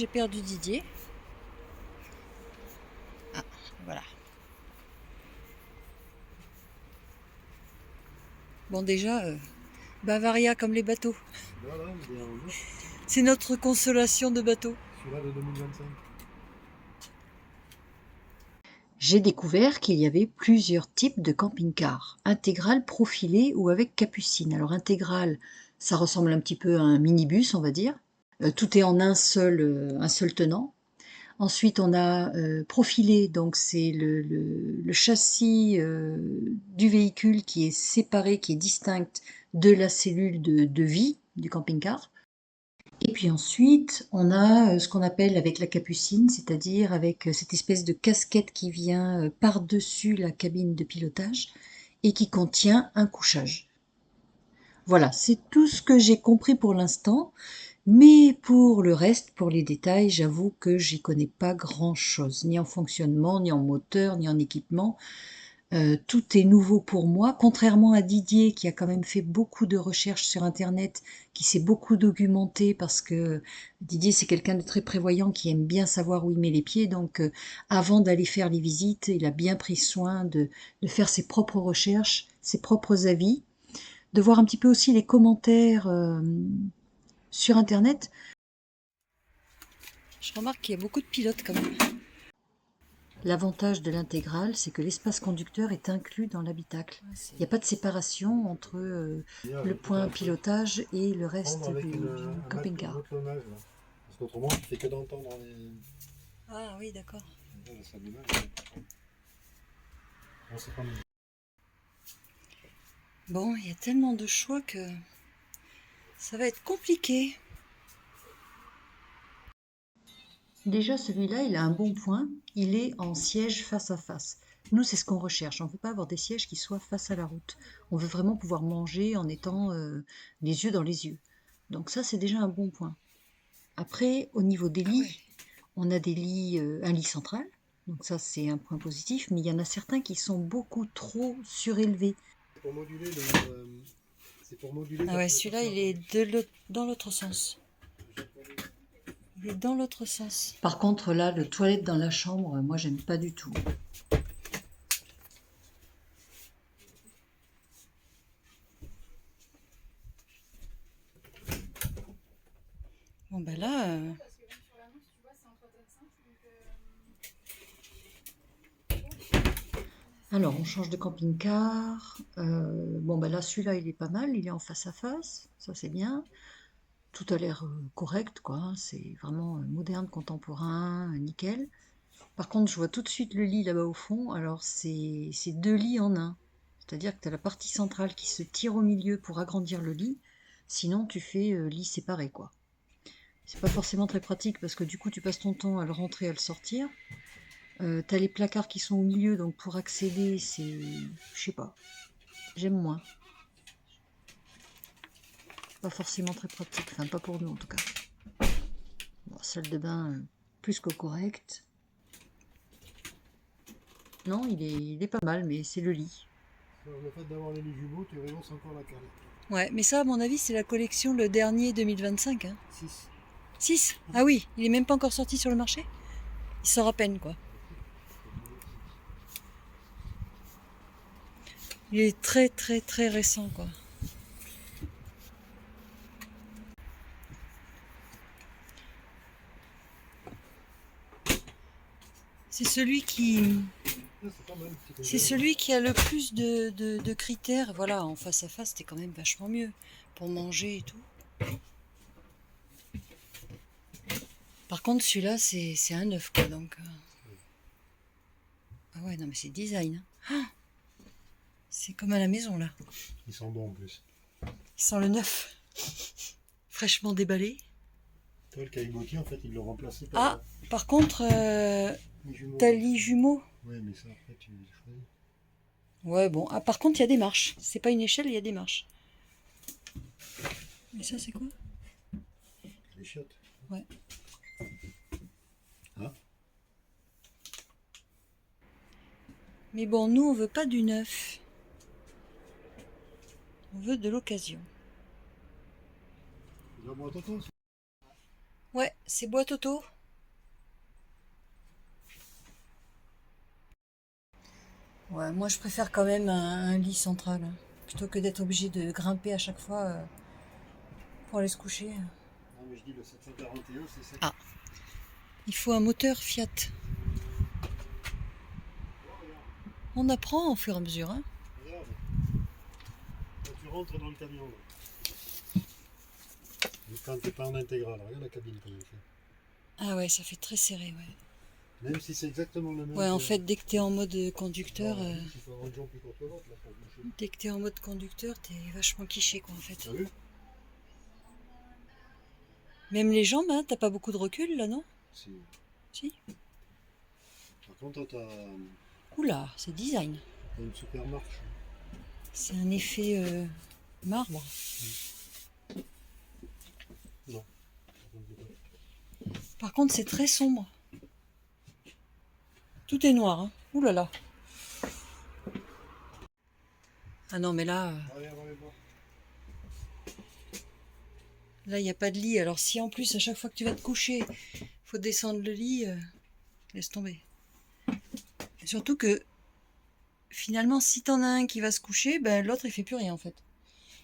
j'ai perdu Didier. Ah, voilà. Bon, déjà, Bavaria comme les bateaux. Voilà, il est en jeu. C'est notre consolation de bateau. Celui-là de 2025. J'ai découvert qu'il y avait plusieurs types de camping-car, intégral, profilé ou avec capucine. Alors intégral, ça ressemble un petit peu à un minibus, on va dire. Tout est en un seul tenant. Ensuite, on a profilé, donc c'est le châssis du véhicule qui est séparé, qui est distinct de la cellule de vie du camping-car. Et puis ensuite, on a ce qu'on appelle avec la capucine, c'est-à-dire avec cette espèce de casquette qui vient par-dessus la cabine de pilotage et qui contient un couchage. Voilà, c'est tout ce que j'ai compris pour l'instant, mais pour le reste, pour les détails, j'avoue que j'y connais pas grand-chose, ni en fonctionnement, ni en moteur, ni en équipement. Tout est nouveau pour moi, contrairement à Didier qui a quand même fait beaucoup de recherches sur internet, qui s'est beaucoup documenté parce que Didier c'est quelqu'un de très prévoyant qui aime bien savoir où il met les pieds, donc avant d'aller faire les visites, il a bien pris soin de faire ses propres recherches, ses propres avis, de voir un petit peu aussi les commentaires sur internet. Je remarque qu'il y a beaucoup de pilotes quand même. L'avantage de l'intégrale, c'est que l'espace conducteur est inclus dans l'habitacle. Il n'y a pas de séparation entre le point pilotage et le reste Avec du un camping-car. autre tonnage, là. Parce qu'autrement, tu fais que d'entendre les. Ah oui, d'accord. La salle d'image. On sait pas. Bon, il y a tellement de choix que ça va être compliqué. Déjà, celui-là, il a un bon point. Il est en siège face à face. Nous, c'est ce qu'on recherche. On ne veut pas avoir des sièges qui soient face à la route. On veut vraiment pouvoir manger en étant les yeux dans les yeux. Donc ça, c'est déjà un bon point. Après, au niveau des Ah ouais. lits, on a des lits, un lit central. Donc ça, c'est un point positif. Mais il y en a certains qui sont beaucoup trop surélevés. C'est pour moduler le. C'est pour moduler. Ah ouais, celui-là, il est dans l'autre sens. Il est dans l'autre sens. Par contre, là, le toilette dans la chambre, moi, j'aime pas du tout. Bon ben là, Alors, on change de camping-car. Bon, ben là, celui-là, il est pas mal. Il est en face à face. Ça, c'est bien. Tout a l'air correct, quoi, hein. C'est vraiment moderne, contemporain, nickel. Par contre, je vois tout de suite le lit là-bas au fond. Alors, c'est deux lits en un. C'est-à-dire que tu as la partie centrale qui se tire au milieu pour agrandir le lit. Sinon, tu fais lit séparé, quoi. C'est pas forcément très pratique parce que du coup, tu passes ton temps à le rentrer, à le sortir. T'as les placards qui sont au milieu, donc pour accéder, c'est. Je sais pas. J'aime moins. Pas forcément très pratique. Enfin, pas pour nous en tout cas. Bon, salle de bain, plus que correct. Non, il est pas mal, mais c'est le lit. Le fait d'avoir les lits jumeaux, tu rehausses encore la qualité. ouais, mais ça, à mon avis, c'est la collection le dernier 2025. Hein. 6. 6. Ah oui, il est même pas encore sorti sur le marché. Il sort à peine, quoi. Il est très, très, très récent, quoi. C'est celui qui, c'est celui qui a le plus de critères. Voilà, en face à face, c'était quand même vachement mieux pour manger et tout. Par contre, celui-là, c'est un neuf, quoi. Donc, ah ouais, non, mais c'est design. Hein. Ah, c'est comme à la maison, là. Ils sont bons en plus. Il sent le neuf. Fraîchement déballé. Toi, le caillebotier, en fait, ils l'ont remplacé par. Ah, par contre, Les jumeaux. t'as lit jumeaux. Ouais, mais ça, après, tu choisis. Ouais, bon. Ah, par contre, il y a des marches. C'est pas une échelle, il y a des marches. Mais ça, c'est quoi? Les chiottes. Ouais. Hein? Mais bon, nous, on veut pas du neuf. On veut de l'occasion. Là, moi, tonton, Ouais, c'est boîte auto. Ouais, moi je préfère quand même un lit central, hein, plutôt que d'être obligé de grimper à chaque fois pour aller se coucher. Non, mais je dis le 741, c'est ça. Ah, il faut un moteur Fiat. On apprend au fur et à mesure, hein. Regarde, quand tu rentres dans le camion, là, et quand t'es pas en intégrale, regarde la cabine comme elle fait. Ah ouais, ça fait très serré, ouais. Même si c'est exactement le même. Ouais, en fait, dès que t'es en mode conducteur, Il faut avoir une jambe plus courte que l'autre, là, pour boucher. dès que t'es en mode conducteur, t'es vachement quiché, quoi, en fait. T'as vu? Même les jambes, hein, t'as pas beaucoup de recul, là, non? Si. Si? Par contre, t'as Oula, c'est design. une super marche. C'est un effet marbre. Non. Par contre, c'est très sombre. Tout est noir, hein. Ouh là là. Ah non, mais là, Regarde, on les voit. là, il n'y a pas de lit. Alors si en plus, à chaque fois que tu vas te coucher, faut descendre le lit, laisse tomber. Et surtout que, finalement, si t'en as un qui va se coucher, ben l'autre, il fait plus rien, en fait.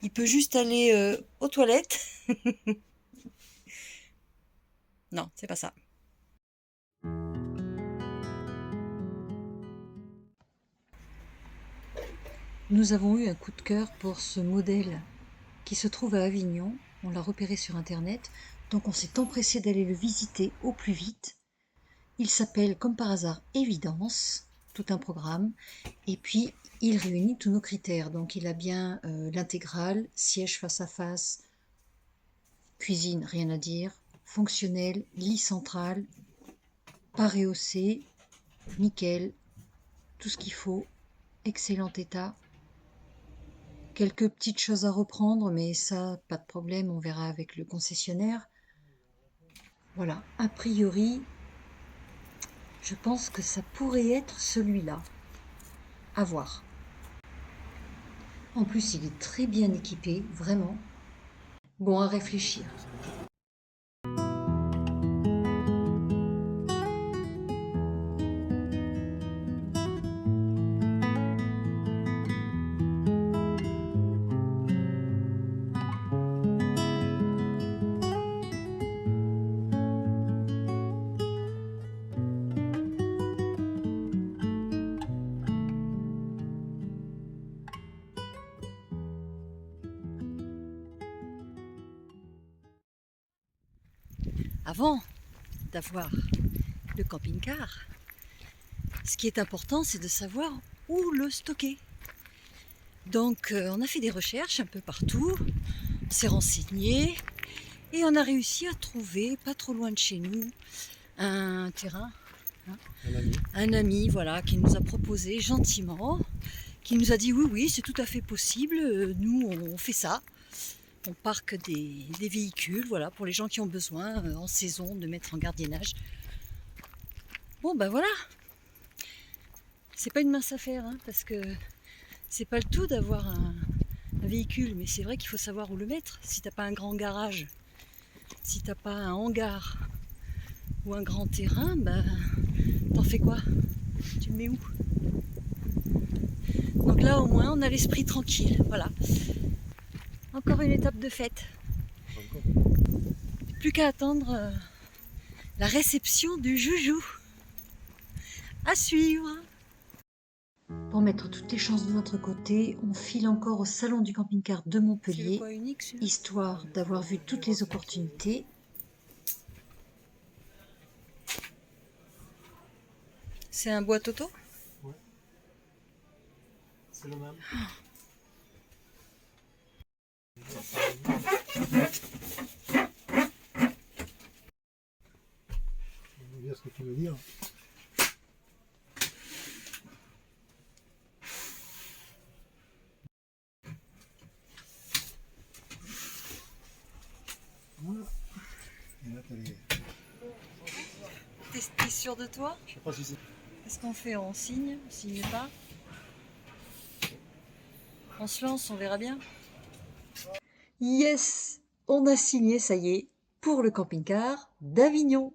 Il peut juste aller aux toilettes. Non, c'est pas ça. Nous avons eu un coup de cœur pour ce modèle qui se trouve à Avignon. On l'a repéré sur internet, donc on s'est empressé d'aller le visiter au plus vite. Il s'appelle comme par hasard Évidence, tout un programme, et puis il réunit tous nos critères. Donc il a bien l'intégrale, siège face à face, cuisine, rien à dire, fonctionnel, lit central, pas rehaussé, nickel, tout ce qu'il faut, excellent état. Quelques petites choses à reprendre, mais ça, pas de problème, on verra avec le concessionnaire. Voilà, a priori, je pense que ça pourrait être celui-là. À voir. En plus, il est très bien équipé, vraiment. Bon, à réfléchir. Avant d'avoir le camping-car, ce qui est important, c'est de savoir où le stocker. Donc, on a fait des recherches un peu partout, on s'est renseigné et on a réussi à trouver, pas trop loin de chez nous, un terrain, Un ami. un ami, voilà, qui nous a proposé gentiment, qui nous a dit oui, oui, c'est tout à fait possible, nous on fait ça. On parque des véhicules, voilà, pour les gens qui ont besoin en saison de mettre en gardiennage. Bon, ben voilà. C'est pas une mince affaire, hein, parce que c'est pas le tout d'avoir un véhicule, mais c'est vrai qu'il faut savoir où le mettre. Si t'as pas un grand garage, si t'as pas un hangar ou un grand terrain, ben t'en fais quoi? Tu le mets où? Donc là au moins on a l'esprit tranquille, voilà. Encore une étape de fête. Encore. Plus qu'à attendre la réception du joujou. À suivre. Pour mettre toutes les chances de notre côté, on file encore au salon du camping-car de C'est le Montpellier, poids unique, celui-là. histoire d'avoir vu toutes les opportunités. C'est un boîte auto? Ouais. C'est le même. On va dire ce que tu veux dire. Voilà. Et là, t'as les... T'es sûr de toi? Je sais pas si c'est... Qu'est-ce qu'on fait? On signe? On signe pas? On se lance, on verra bien. Yes, on a signé, ça y est. pour le camping-car d'Avignon.